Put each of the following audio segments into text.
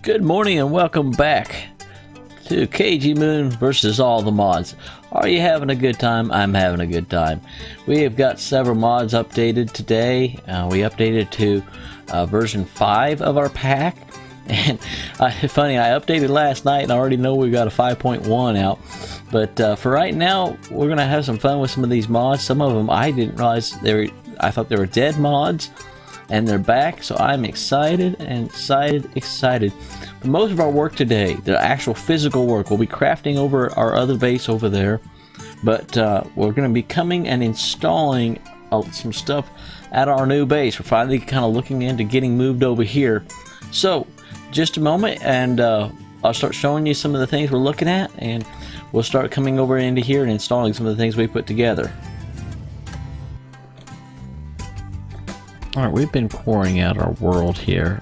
Good morning and welcome back to Cagey Moon versus all the mods. Are you having a good time? I'm having a good time. We have got several mods updated today. We updated to version 5 of our pack. And funny, I updated last night and I already know we got a 5.1 out. But for right now, we're going to have some fun with some of these mods. Some of them I didn't realize I thought they were dead mods. And they're back, so I'm excited. But most of our work today, the actual physical work, we'll be crafting over our other base over there. But we're going to be coming and installing some stuff at our new base. We're finally kind of looking into getting moved over here. So, just a moment, and I'll start showing you some of the things we're looking at, and we'll start coming over into here and installing some of the things we put together. Alright, we've been pouring out our world here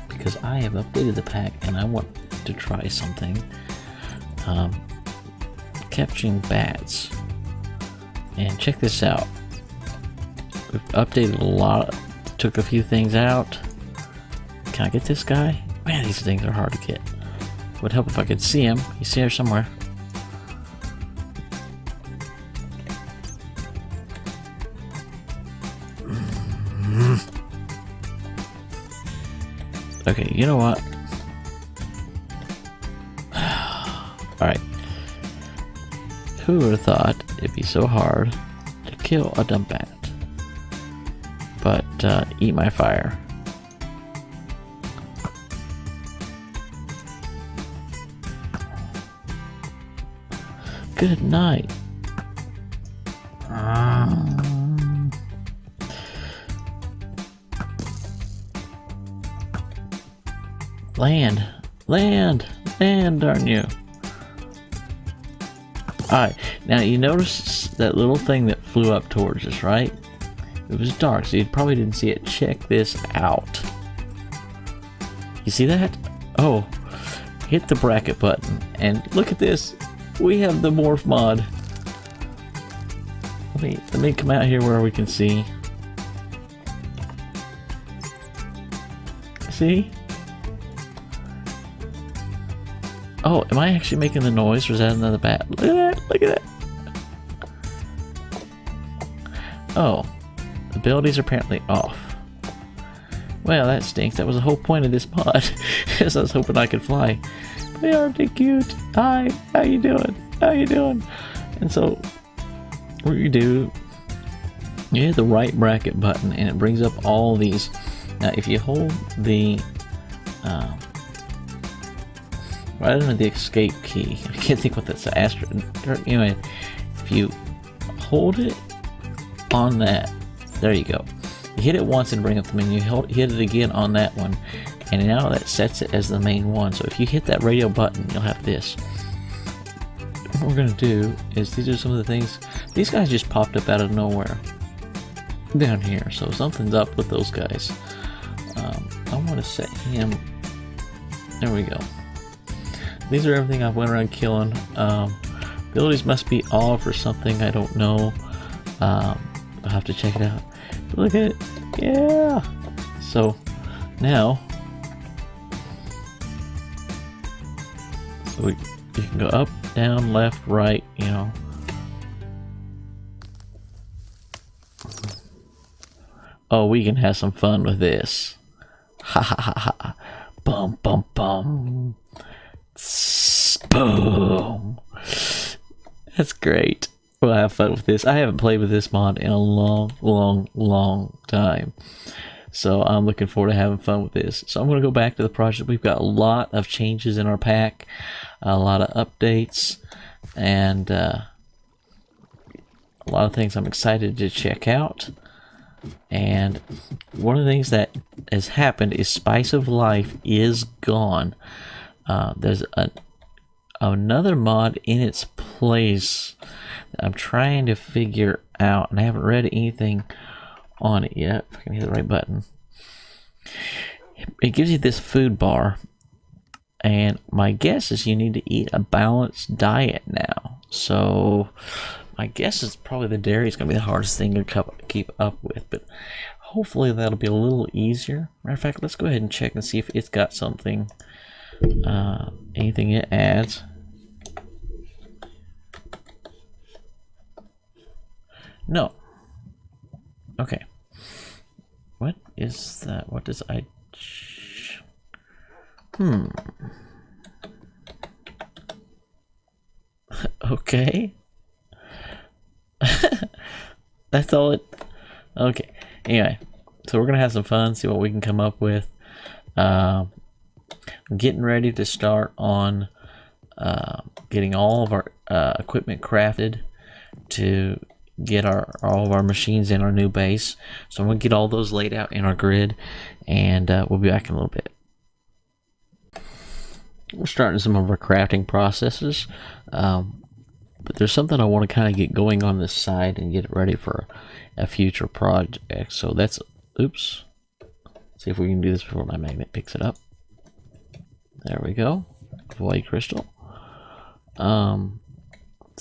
because I have updated the pack and I want to try something. Capturing bats. And check this out. We've updated a lot, took a few things out. Can I get this guy? Man, these things are hard to get. Would help if I could see him. He's here somewhere. Okay, you know what? Alright. Who would have thought it'd be so hard to kill a dumb bat? But, eat my fire. Good night. Land, darn you. Alright, now you notice that little thing that flew up towards us, right? It was dark, so you probably didn't see it. Check this out. You see that? Oh, hit the bracket button, and look at this. We have the morph mod. Let me come out here where we can see. See? Oh, am I actually making the noise, or is that another bat? Look at that! Look at that! Oh, abilities are apparently off. Well, that stinks. That was the whole point of this mod, because I was hoping I could fly. They are too cute. Hi, how you doing? How you doing? And so, what you do, you hit the right bracket button, and it brings up all these. Now, if you hold the right under the escape key, I can't think what that's anyway, if you hold it on that, there you go. You hit it once and bring up the menu, hit it again on that one, and now that sets it as the main one. So if you hit that radio button, you'll have this. What we're going to do is, these are some of the things, these guys just popped up out of nowhere down here, so something's up with those guys. I want to set him, there we go. These are everything I went around killing. Abilities must be off or something, I don't know. I'll have to check it out. But look at it, yeah! So, now, you can go up, down, left, right, you know. Oh, we can have some fun with this. Ha ha ha ha. Bum bum bum. Boom. That's great. We'll have fun with this. I haven't played with this mod in a long time. So I'm looking forward to having fun with this. So I'm going to go back to the project. We've got a lot of changes in our pack. A lot of updates. And a lot of things I'm excited to check out. And one of the things that has happened is Spice of Life is gone. There's another mod in its place that I'm trying to figure out, and I haven't read anything on it yet. If I can hit the right button. It gives you this food bar, and my guess is you need to eat a balanced diet now. So my guess is probably the dairy is going to be the hardest thing to keep up with, but hopefully that'll be a little easier. Matter of fact, let's go ahead and check and see if it's got something Anything it adds. No. Okay. What is that? What does I... Okay. That's all it... Okay. Anyway, so we're going to have some fun, see what we can come up with. I'm getting ready to start on getting all of our equipment crafted to get all of our machines in our new base. So I'm going to get all those laid out in our grid, and we'll be back in a little bit. We're starting some of our crafting processes, but there's something I want to kind of get going on this side and get it ready for a future project. So that's, oops, see if we can do this before my magnet picks it up. There we go, void crystal. So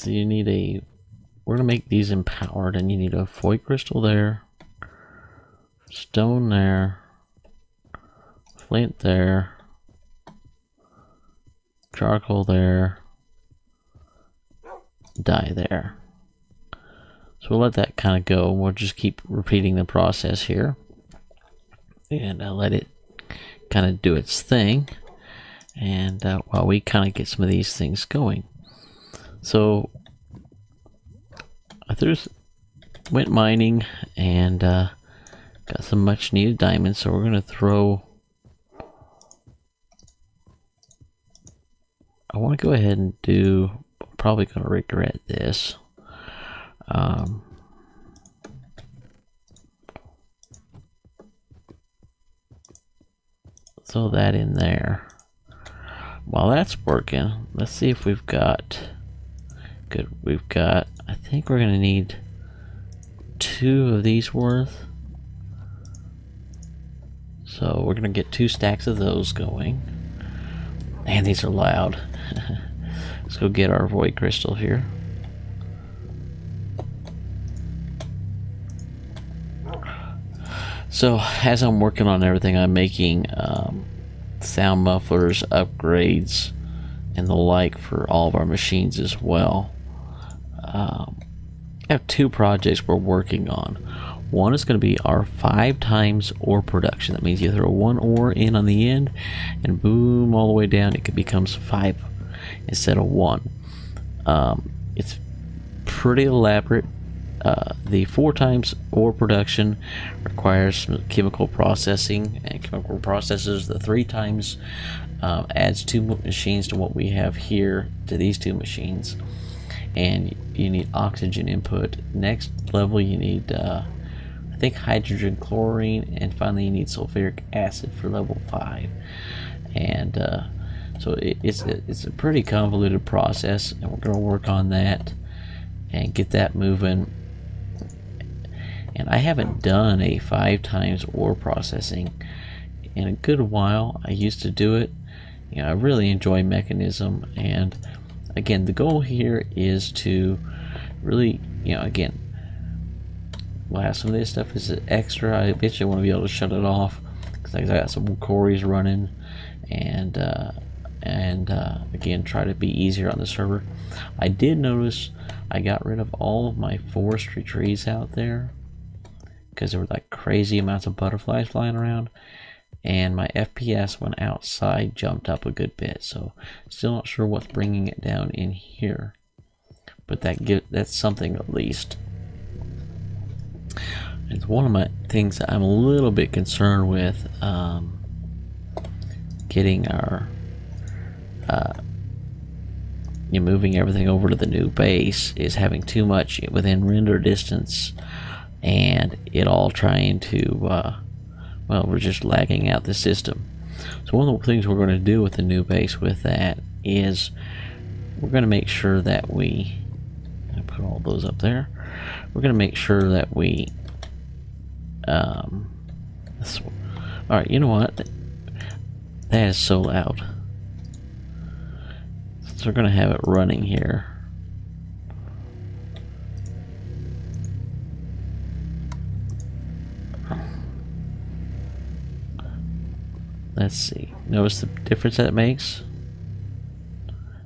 you need a, we're gonna make these empowered, and you need a void crystal there, stone there, flint there, charcoal there, dye there. So we'll let that kind of go. We'll just keep repeating the process here, and let it kind of do its thing, and while we kind of get some of these things going. So I went mining and got some much needed diamonds, so we're going to throw, I want to go ahead and do, I'm probably going to regret this. Throw that in there. While that's working, let's see if we've got, good, we've got, I think we're going to need 2 of these worth. So we're going to get 2 stacks of those going. Man, these are loud. Let's go get our void crystal here. So as I'm working on everything, I'm making sound mufflers, upgrades, and the like for all of our machines as well. I have 2 projects we're working on. One is going to be our 5 times ore production. That means you throw 1 ore in on the end, and boom, all the way down, it becomes 5 instead of 1. It's pretty elaborate. The 4 times ore production requires some chemical processing and chemical processes. The 3 times adds 2 machines to what we have here, to these 2 machines, and you need oxygen input. Next level you need I think hydrogen chlorine, and finally you need sulfuric acid for level 5. And so it's a pretty convoluted process, and we're going to work on that and get that moving. And I haven't done a 5 times ore processing in a good while. I used to do it. You know, I really enjoy Mekanism, and again, the goal here is to really, you know, again, we'll have some of this stuff as extra. I eventually want to be able to shut it off because I got some quarries running, and again, try to be easier on the server. I did notice I got rid of all of my forestry trees out there because there were like crazy amounts of butterflies flying around, and my FPS when outside jumped up a good bit. So still not sure what's bringing it down in here, but that's something at least. It's one of my things I'm a little bit concerned with, getting our moving everything over to the new base, is having too much within render distance, and it all trying to well, we're just lagging out the system. So one of the things we're going to do with the new base with that is we're going to make sure that we put all those up there. We're going to make sure that we alright, you know what, that is so loud, so we're going to have it running here. let's see. Notice the difference that it makes?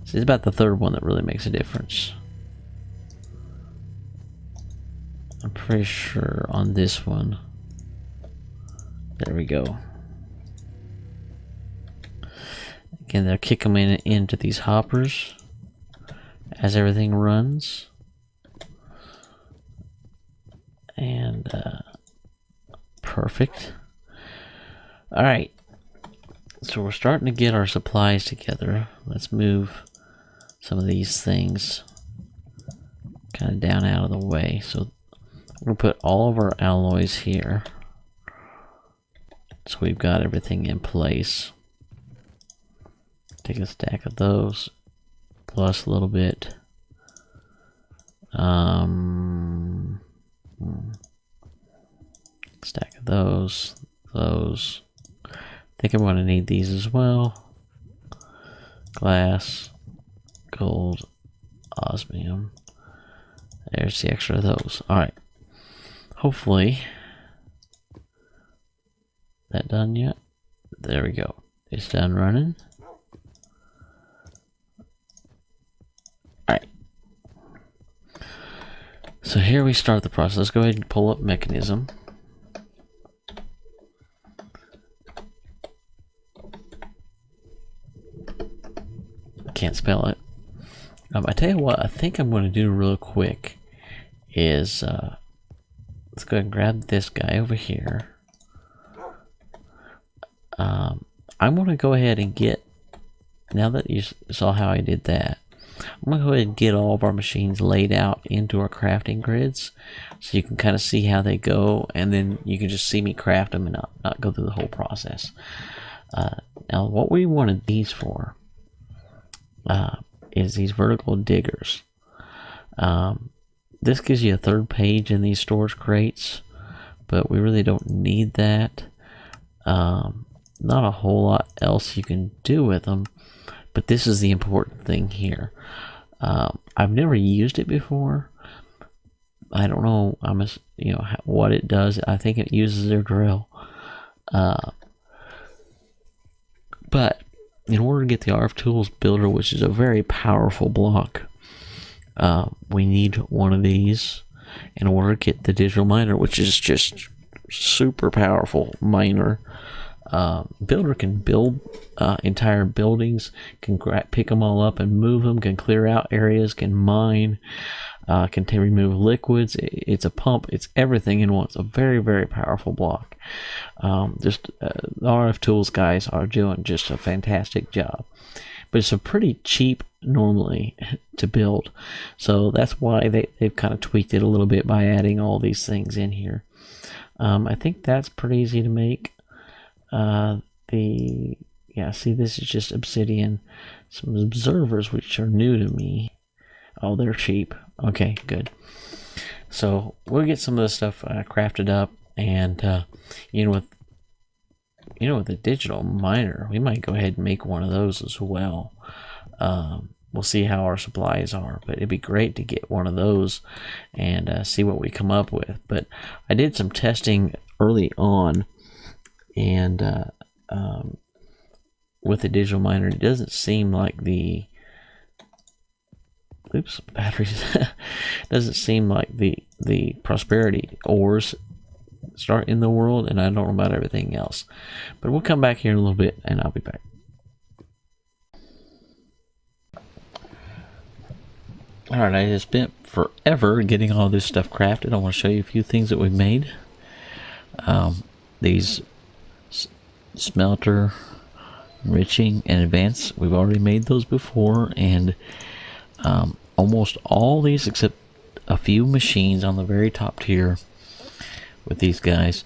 See, it's about the third one that really makes a difference. I'm pretty sure on this one. There we go. Again, they'll kick them into these hoppers as everything runs. And perfect. Alright. So we're starting to get our supplies together. Let's move some of these things kind of down out of the way. So we're going to put all of our alloys here. So we've got everything in place. Take a stack of those, plus a little bit. Stack of those. I think I'm going to need these as well. Glass, gold, osmium. There's the extra of those. Alright. Hopefully. That done yet? There we go. It's done running. Alright. So here we start the process. Let's go ahead and pull up Mekanism. Can't spell it. I tell you what, I think I'm going to do real quick is let's go ahead and grab this guy over here. I'm going to go ahead and get, now that you saw how I did that, I'm going to go ahead and get all of our machines laid out into our crafting grids so you can kind of see how they go, and then you can just see me craft them and not go through the whole process. Now what we wanted these for is these vertical diggers. This gives you a third page in these storage crates, but we really don't need that. Not a whole lot else you can do with them, but this is the important thing here. I've never used it before. I don't know, what it does. I think it uses their drill. But in order to get the RF Tools Builder, which is a very powerful block, we need one of these in order to get the digital miner, which is just super powerful miner. Builder can build entire buildings, can pick them all up and move them, can clear out areas, can mine, can remove liquids. It's a pump. It's everything in one. It's a very, very powerful block. The RF Tools guys are doing just a fantastic job. But it's a pretty cheap normally to build. So that's why they've kind of tweaked it a little bit by adding all these things in here. I think that's pretty easy to make. See, this is just obsidian. Some observers, which are new to me. Oh, they're cheap. Okay, good. So we'll get some of this stuff crafted up, and with the digital miner, we might go ahead and make one of those as well. We'll see how our supplies are, but it'd be great to get one of those and see what we come up with. But I did some testing early on, and with the digital miner, it doesn't seem like the batteries doesn't seem like the prosperity ores start in the world, and I don't know about everything else. But we'll come back here in a little bit, and I'll be back. Alright, I just spent forever getting all this stuff crafted. I want to show you a few things that we've made. These smelter, enriching, and advanced, we've already made those before, and almost all these except a few machines on the very top tier with these guys.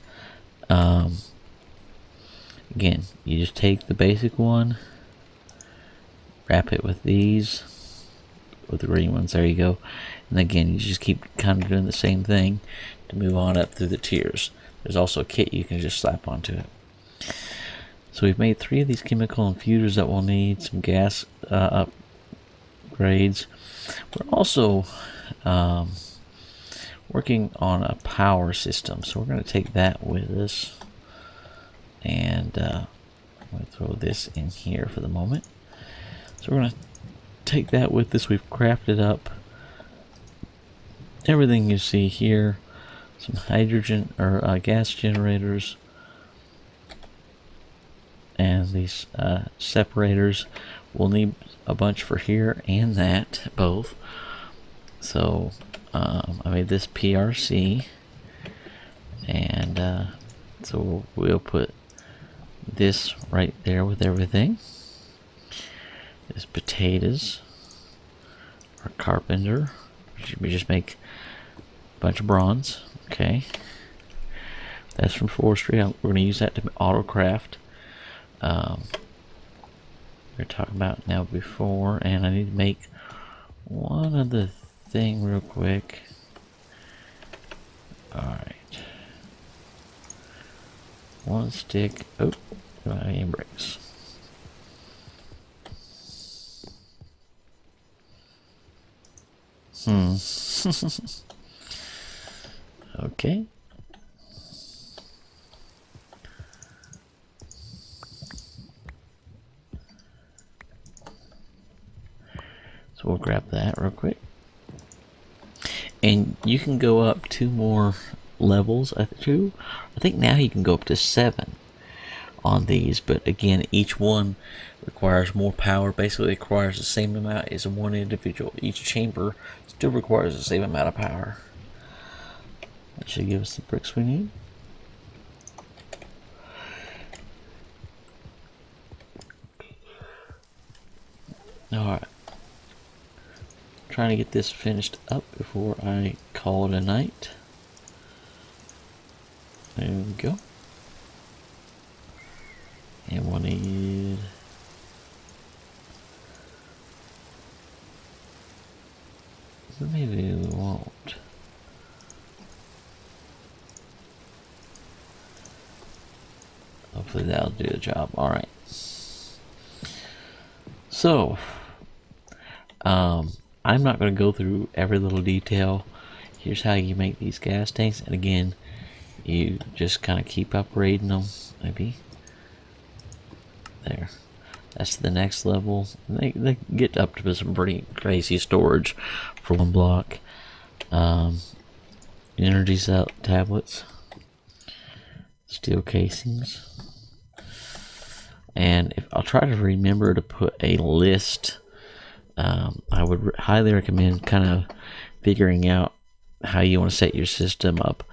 Again, you just take the basic one, wrap it with these, with the green ones, there you go, and again you just keep kind of doing the same thing to move on up through the tiers. There's also a kit you can just slap onto it. So we've made 3 of these chemical infusers that we'll need, some gas upgrades. We're also working on a power system, so we're going to take that with us, and I'm going to throw this in here for the moment. So we're going to take that with us. We've crafted up everything you see here. Some hydrogen or gas generators. And these separators. We'll need a bunch for here and that, both. So I made this PRC. And so we'll put this right there with everything. This potatoes, our carpenter. We just make a bunch of bronze. Okay, that's from forestry. We're going to use that to auto craft. We were talking about now before, and I need to make one other thing real quick. All right. One stick. Oh, my aim breaks. Okay. So we'll grab that real quick. And you can go up 2 more levels. I think now you can go up to 7 on these, but again, each one requires more power. Basically, it requires the same amount as one individual. Each chamber still requires the same amount of power. That should give us the bricks we need. Alright. Trying to get this finished up before I call it a night. There we go. And we'll need maybe we won't. Hopefully that'll do the job. Alright. So I'm not going to go through every little detail. Here's how you make these gas tanks, and again, you just kind of keep upgrading them. Maybe there. That's the next level. They get up to some pretty crazy storage for one block. Energy cell tablets, steel casings, and I'll try to remember to put a list. I would highly recommend kind of figuring out how you want to set your system up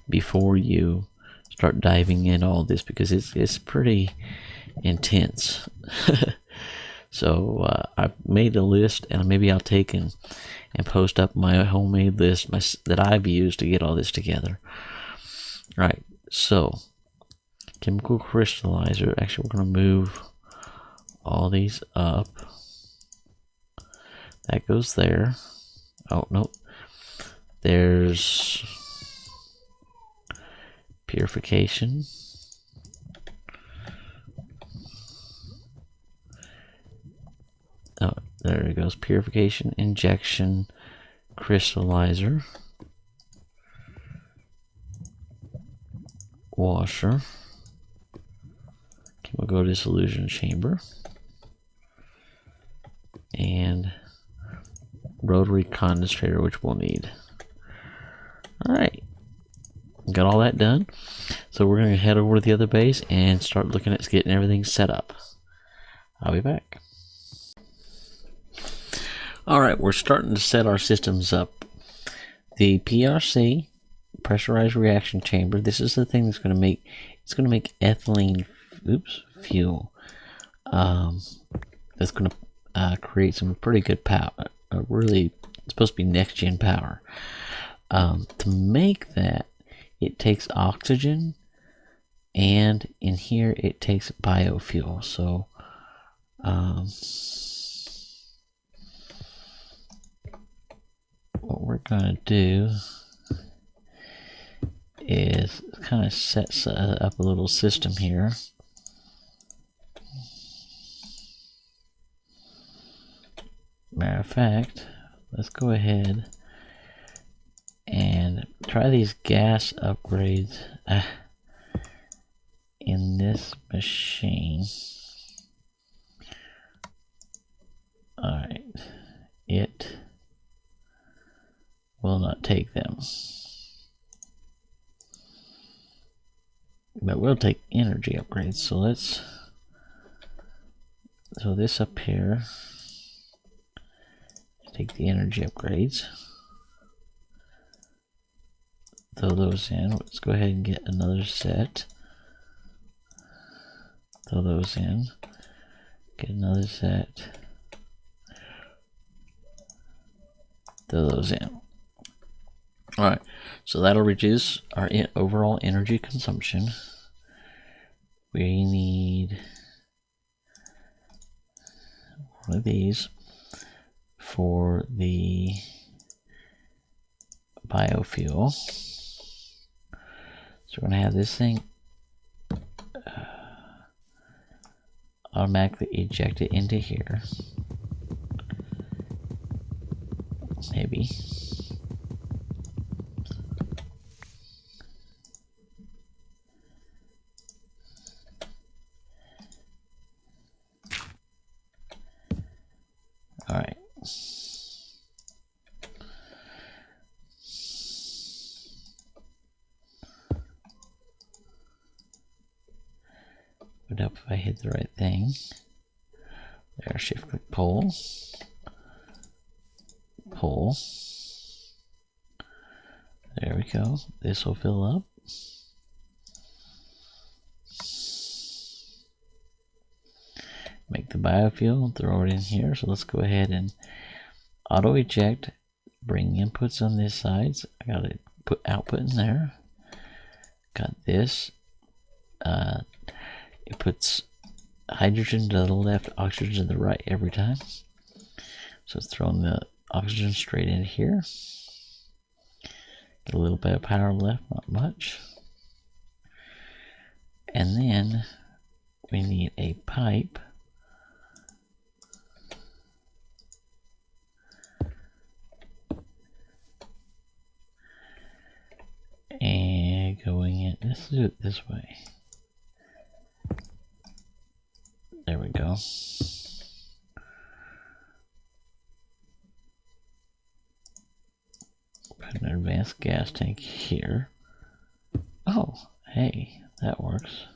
before you start diving in all this, because it's pretty intense. So I've made a list, and maybe I'll take and post up my homemade list that I've used to get all this together. All right, so chemical crystallizer. Actually, we're going to move all these up. That goes there. Oh, no. There's purification. Oh, there it goes. Purification, injection, crystallizer, washer, chemical dissolution chamber, and rotary condensator, which we'll need. Alright, got all that done. So we're going to head over to the other base and start looking at getting everything set up. I'll be back. Alright, we're starting to set our systems up. The PRC, pressurized reaction chamber, this is the thing that's going to make, it's going to make ethylene fuel. That's going to create some pretty good power. Really, it's supposed to be next gen power. To make that, it takes oxygen, and in here it takes biofuel. So what we're gonna do is kind of set up a little system here. Matter of fact, let's go ahead and try these gas upgrades in this machine. Alright, it will not take them. But we'll take energy upgrades, so let's throw this up here. Take the energy upgrades. Throw those in. Let's go ahead and get another set. Throw those in. Get another set. Throw those in. Alright, so that'll reduce our overall energy consumption. We need one of these for the biofuel. So we're going to have this thing automatically eject it into here. Maybe. Alright. Would help if I hit the right thing. There, shift click pull. Pull. There we go. This will fill up. Make the biofuel, throw it in here. So let's go ahead and auto eject, bring inputs on this side. So I gotta put output in there. Got this. It puts hydrogen to the left, oxygen to the right every time. So it's throwing the oxygen straight in here. Get a little bit of power left, not much. And then we need a pipe and going in. Let's do it this way. There we go. Put an advanced gas tank here. Oh, hey, that works.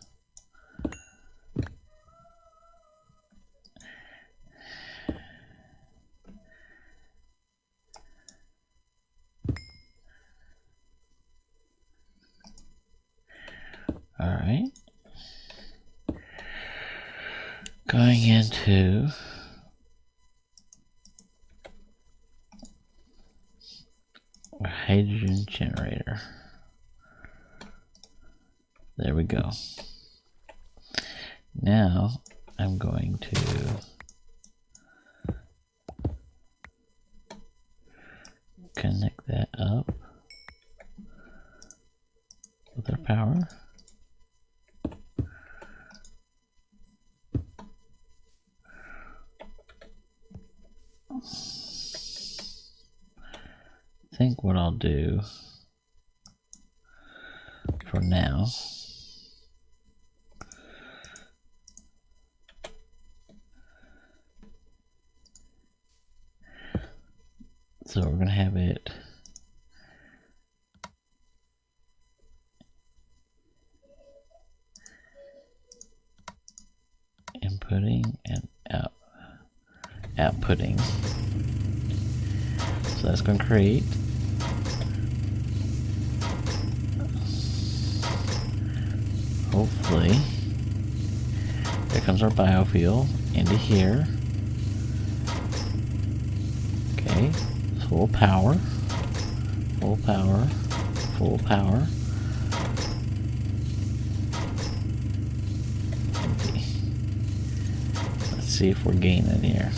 All right. Going into a hydrogen generator. There we go. Now I'm going to connect that up with our power. I think what I'll do for now so we're gonna have it inputting and outputting. So that's going to create hopefully there comes our biofuel into here. Okay, full power, full power, full power. Empty. Let's see if we're gaining here.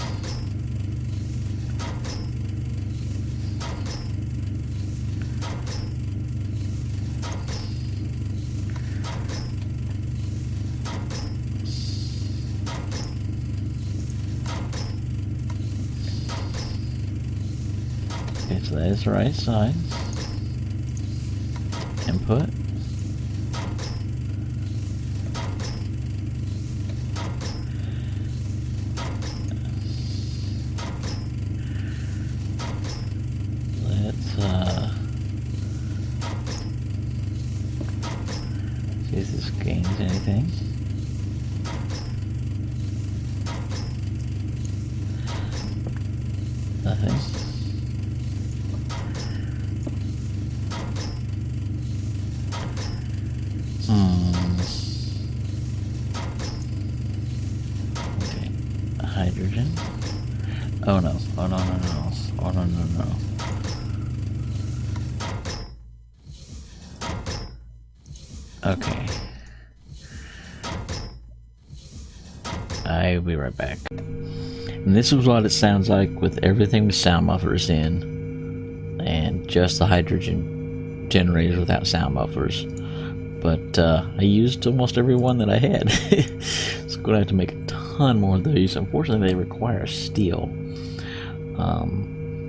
Okay, so that is the right side. Input. gains anything. Nothing. Okay. Hydrogen. Oh no. Oh no, no, no. Oh no, no, no. Okay. I'll be right back. And this is what it sounds like with everything with sound mufflers in, and just the hydrogen generators without sound mufflers. But I used almost every one that I had. So I'm going to have to make a ton more of these. Unfortunately, they require steel.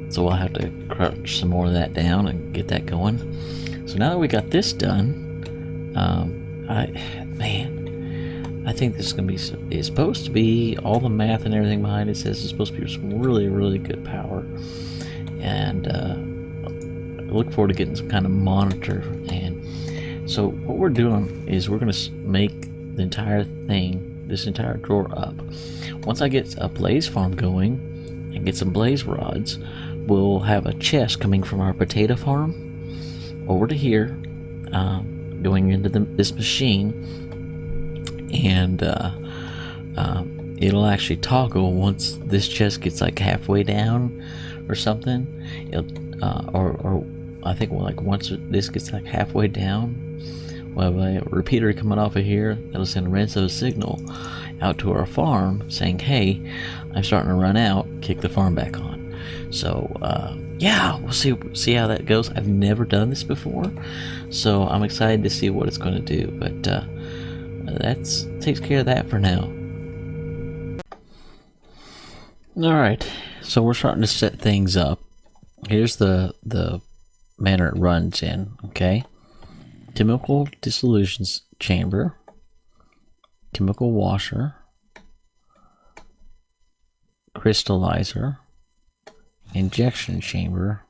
So I'll have to crunch some more of that down and get that going. So now that we got this done, I think this is going to be, it's supposed to be, all the math and everything behind it says it's supposed to be some really, really good power. And I look forward to getting some kind of monitor. And so what we're doing is we're going to make the entire thing, this entire drawer up. Once I get a blaze farm going and get some blaze rods, we'll have a chest coming from our potato farm over to here, going into this machine, and it'll actually toggle once this chest gets like halfway down or something. Or I think like once this gets like halfway down, we'll have a repeater coming off of here that'll send a Renso signal out to our farm saying, hey, I'm starting to run out, kick the farm back on. So yeah, we'll see how that goes. I've never done this before, so I'm excited to see what it's going to do. But that takes care of that for now. Alright, so we're starting to set things up. Here's the manner it runs in, okay? Chemical dissolution chamber, chemical washer, crystallizer, injection chamber,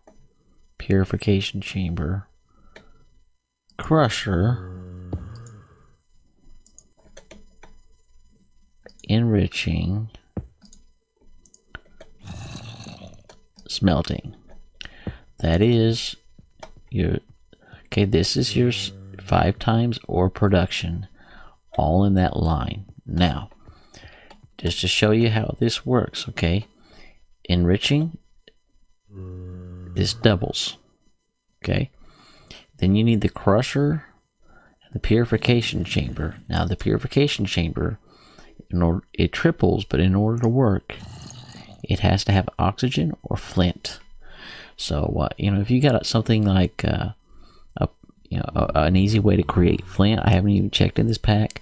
purification chamber, crusher, enriching, smelting. That is your, okay, this is your 5 times ore production, all in that line. Now, just to show you how this works, okay, enriching, this doubles, okay. Then you need the crusher and the purification chamber. Now the purification chamber, it triples, but in order to work, it has to have oxygen or flint. So if you got something like an easy way to create flint, I haven't even checked in this pack,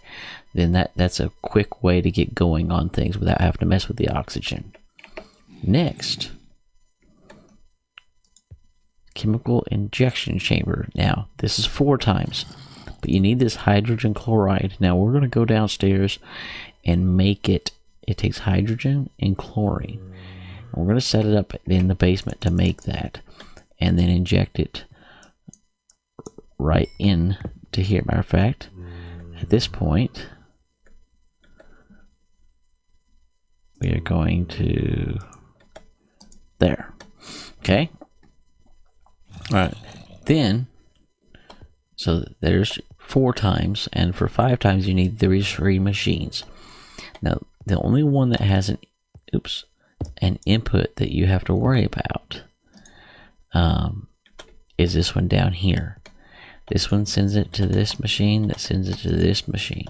then that's a quick way to get going on things without having to mess with the oxygen. Next, chemical injection chamber. Now this is 4 times, but you need this hydrogen chloride. Now we're going to go downstairs and make it. It takes hydrogen and chlorine. We're going to set it up in the basement to make that, and then inject it right in to here. Matter of fact, at this point, we are going to there. Okay. All right. Then, so there's 4 times, and for 5 times you need 3 machines. Now, the only one that has an input that you have to worry about is this one down here. This one sends it to this machine, that sends it to this machine.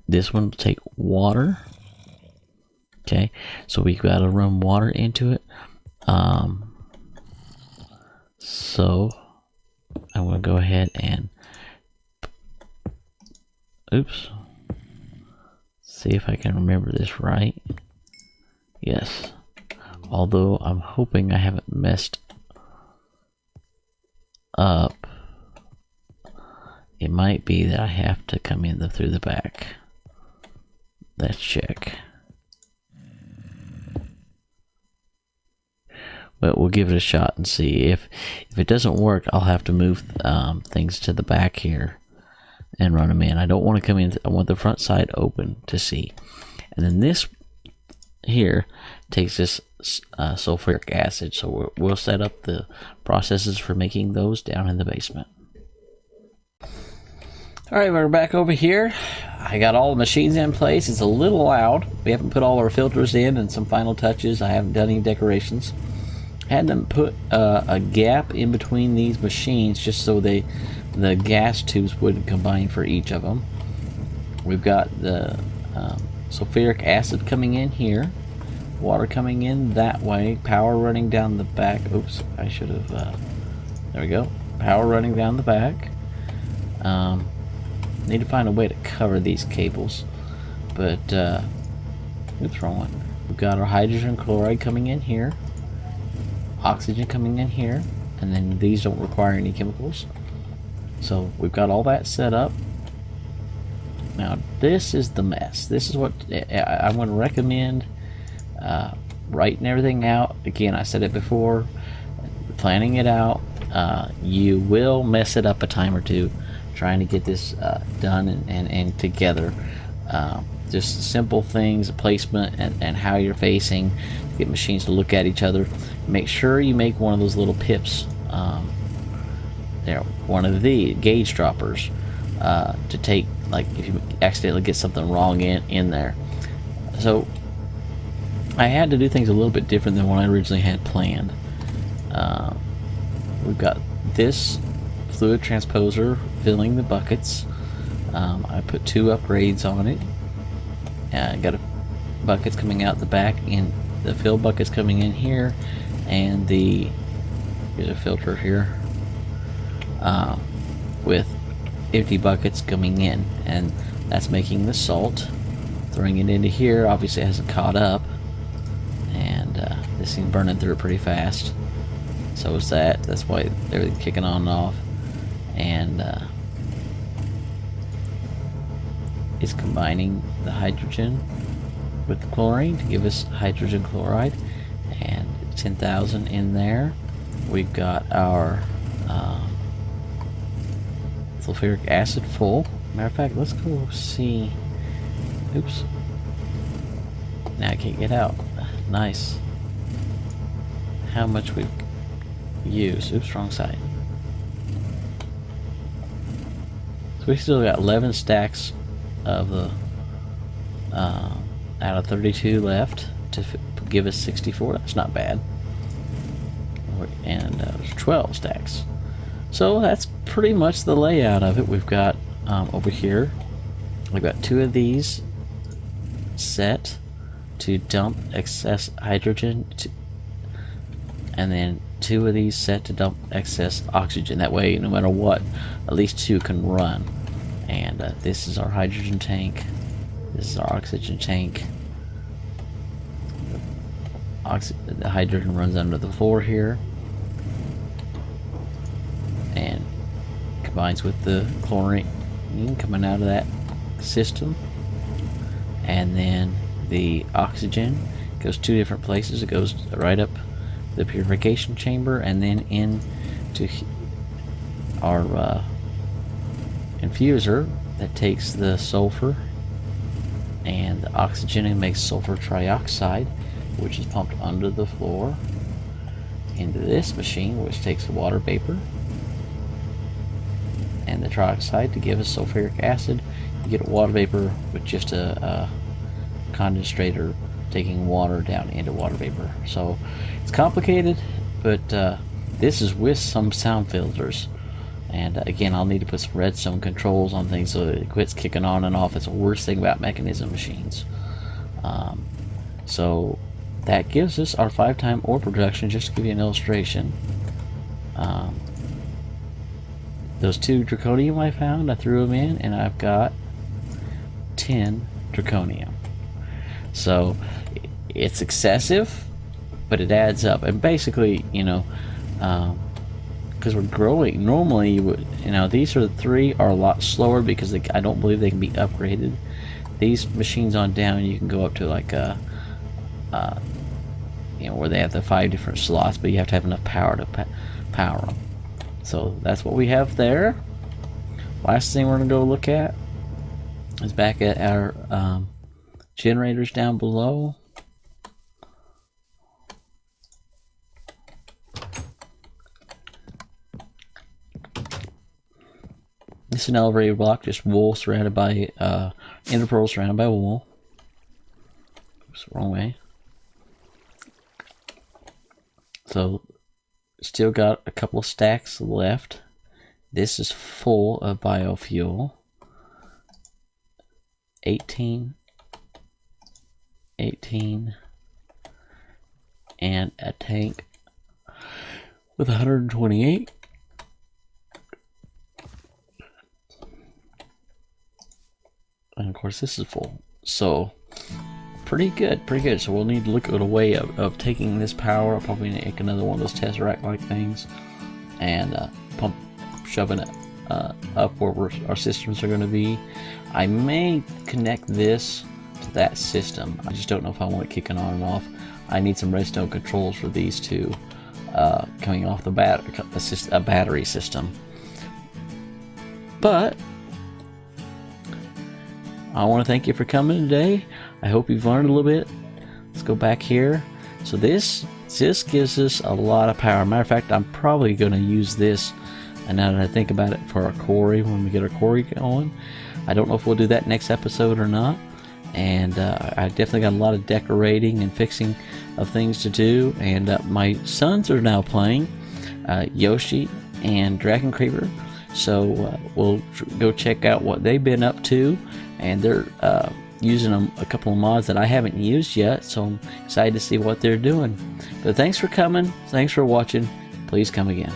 This one will take water. Okay, so we've got to run water into it. So I'm going to go ahead and see if I can remember this right. Yes, although I'm hoping I haven't messed up. It might be that I have to come in through the back. Let's check. But we'll give it a shot and see. If it doesn't work, I'll have to move things to the back here and run them in. I don't want to come in. I want the front side open to see. And then this here takes this sulfuric acid. So we'll set up the processes for making those down in the basement. Alright, we're back over here. I got all the machines in place. It's a little loud. We haven't put all our filters in and some final touches. I haven't done any decorations. I had them put a gap in between these machines just so the gas tubes wouldn't combine for each of them. We've got the sulfuric acid coming in here, water coming in that way, power running down the back. Oops, I should have, there we go. Power running down the back. Need to find a way to cover these cables, but oops, wrong one. We've got our hydrogen chloride coming in here, oxygen coming in here, and then these don't require any chemicals. So we've got all that set up. Now this is the mess. This is what I want to recommend. Writing everything out. Again, I said it before, planning it out. You will mess it up a time or two trying to get this done and together. Just simple things, placement and how you're facing, get machines to look at each other. Make sure you make one of those little pips, one of the gauge droppers, to take, like if you accidentally get something wrong in there. So I had to do things a little bit different than what I originally had planned. We've got this fluid transposer filling the buckets. I put 2 upgrades on it. I got buckets coming out the back, and the fill buckets coming in here, and here's a filter here with empty buckets coming in, and that's making the salt. Throwing it into here, obviously it hasn't caught up, and this thing's burning through it pretty fast. So is that. That's why everything's kicking on and off. And it's combining the hydrogen with the chlorine to give us hydrogen chloride, and 10,000 in there. We've got our sulfuric acid full. Matter of fact, let's go see. Oops. Now I can't get out. Nice. How much we've used. Oops, wrong side. So we still got 11 stacks of the out of 32 left to give us 64. That's not bad. And 12 stacks. So that's pretty much the layout of it. We've got over here, we've got 2 of these set to dump excess hydrogen, and then 2 of these set to dump excess oxygen. That way, no matter what, at least 2 can run. And this is our hydrogen tank. This is our oxygen tank. The hydrogen runs under the floor here and combines with the chlorine coming out of that system. And then the oxygen goes 2 different places. It goes right up the purification chamber and then into our infuser that takes the sulfur and the oxygen and makes sulfur trioxide, which is pumped under the floor into this machine, which takes the water vapor and the trioxide to give us sulfuric acid. You get a water vapor with just a condensator taking water down into water vapor. So it's complicated, but this is with some sound filters. And again, I'll need to put some redstone controls on things so that it quits kicking on and off. It's the worst thing about Mekanism machines. So that gives us our 5-time ore production. Just to give you an illustration, those 2 draconium I found, I threw them in, and I've got 10 draconium. So it's excessive, but it adds up. And basically, you know, because we're growing, normally you would, you know, these are the 3 are a lot slower because I don't believe they can be upgraded. These machines on down, you can go up to like a you know, where they have the 5 different slots, but you have to have enough power to power them. So that's what we have there. Last thing we're gonna go look at is back at our generators down below. This is an elevator block, just wool surrounded by ender pearls surrounded by wool. Oops, wrong way. So still got a couple of stacks left. This is full of biofuel. 18, and a tank with 128. And of course this is full. So pretty good, pretty good. So we'll need to look at a way of taking this power. I'll probably make another one of those Tesseract-like things and shoving it up where our systems are going to be. I may connect this to that system. I just don't know if I want it kicking on and off. I need some redstone controls for these two coming off the battery system. But I want to thank you for coming today. I hope you've learned a little bit. Let's go back here. So this gives us a lot of power. Matter of fact, I'm probably going to use this, and now that I think about it, for our quarry when we get our quarry going. I don't know if we'll do that next episode or not. And I definitely got a lot of decorating and fixing of things to do. And my sons are now playing Yoshi and Dragon Creeper. So we'll go check out what they've been up to. And they're using a couple of mods that I haven't used yet, so I'm excited to see what they're doing. But thanks for coming, thanks for watching, please come again.